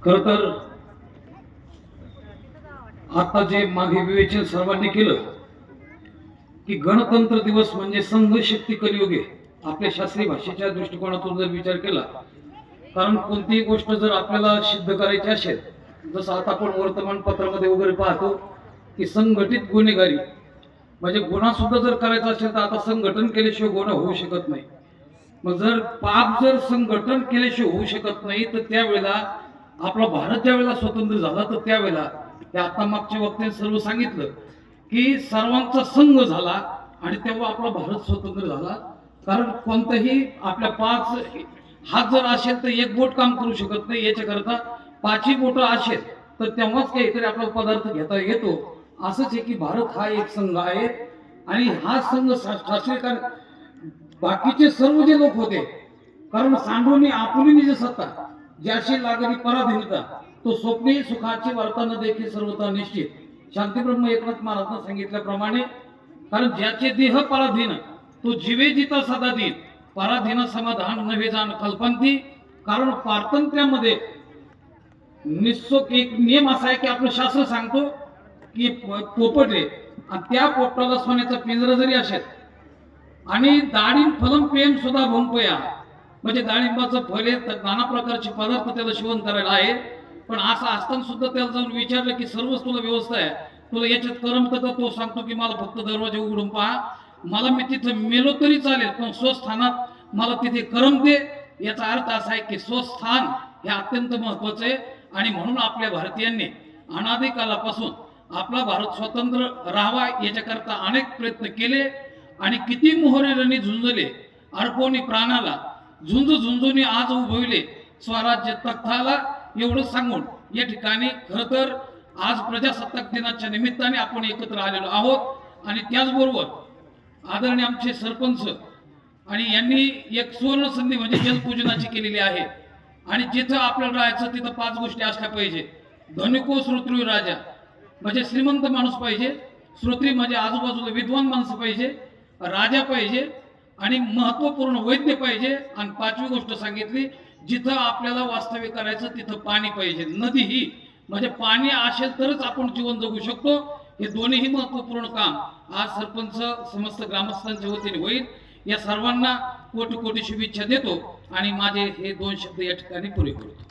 खर तर आता जे मागे विवेचन सर्वांनी केलं की गणतंत्र दिवस म्हणजे संघ शक्ती कलियुगे आपल्या शास्त्रीय भाषेच्या दृष्टिकोनातून जर विचार केला, कारण कोणतीही गोष्ट जर आपल्याला सिद्ध करायची असेल, जसं आता आपण वर्तमानपत्रामध्ये वगैरे पाहतो की संघटित गुन्हेगारी म्हणजे गुन्हा सुद्धा जर करायचा असेल तर आता संघटन केल्याशिवाय गुन्हा होऊ शकत नाही. मग जर पाप जर संघटन केल्याशिवाय होऊ शकत नाही तर त्यावेळेला आपला भारत ज्या वेळेला स्वतंत्र झाला तर त्यावेळेला त्या आता मागच्या वक्त्याने सर्व सांगितलं की सर्वांचा संघ झाला आणि तेव्हा आपला भारत स्वतंत्र झाला. कारण कोणताही आपल्या 5 हात जर असेल तर एक बोट काम करू शकत नाही, याच्याकरता 5ही बोटं असेल तर तेव्हाच काहीतरी आपला पदार्थ घेता येतो. असंच आहे की भारत हा एक संघ आहे आणि हा संघ शास्त्रीय बाकीचे सर्व जे लोक होते, कारण सांडूनी आपुलीनी जे सत्ता ज्याशी लागली पराधीनता तो स्वप्नी सुखाची वार्ता न देखील सर्वता निश्चित. शांतीब्रह्म एकनाथ महाराजांनी सांगितल्याप्रमाणे, कारण ज्याचे देह पराधीन तो जीवे जिता सदा दिन पराधीन समाधान नव्हे जाण कल्पंती. कारण पारतंत्र्यामध्ये एक नियम असा आहे की आपलं शास्त्र सांगतो की पोपट आहे आणि त्या पोपटाला सोन्याचा पिंजरा जरी असेल आणि डाळिंब फलम पेन सुद्धा भंपया, म्हणजे डाळिंबाचं फळे नाना प्रकारचे पदार्थ त्याला सेवन करायला आहे. पण असं असताना सुद्धा त्याला जाऊन विचारलं की सर्वच तुला व्यवस्था आहे, तुला याच्यात करमत तर तो सांगतो की मला फक्त दरवाजा उघडून पहा, मला मी तिथं मेलो तरी चालेल पण स्वस्थानात मला तिथे करमते. याचा अर्थ असा आहे की स्वस्थान हे अत्यंत महत्वाचं आहे. आणि म्हणून आपल्या भारतीयांनी अनादी कालापासून आपला भारत स्वतंत्र राहावा याच्याकरता अनेक प्रयत्न केले आणि किती मोहरे रणी झुंजले अर्पोनी प्राणाला झुंज झुंजूनी आज उभविले स्वराज्य तख्ताला. एवढं सांगून या ठिकाणी खर तर आज प्रजासत्ताक दिनाच्या निमित्ताने आपण एकत्र आलेलो आहोत. आणि त्याचबरोबर आदरणीय आमचे सरपंच आणि यांनी एक सुवर्ण संधी म्हणजे जलपूजनाची केलेली आहे. आणि जिथं आपल्याला राहायचं तिथं 5 गोष्टी असल्या पाहिजे. धनिको श्रोत्री राजा म्हणजे श्रीमंत माणूस पाहिजे, श्रोत्री म्हणजे आजूबाजूला विद्वान माणसं पाहिजे, राजा पाहिजे आणि महत्वपूर्ण वैद्य पाहिजे. आणि 5वी गोष्ट सांगितली, जिथं आपल्याला वास्तव्य करायचं तिथं पाणी पाहिजे. नदी ही म्हणजे पाणी असेल तरच आपण जीवन जगू शकतो. हे दोन्हीही महत्वपूर्ण काम आज सरपंच समस्त ग्रामस्थांच्या वतीने होईल. या सर्वांना कोटी कोटी शुभेच्छा देतो आणि माझे हे 2 शब्द या ठिकाणी पुरे करतो.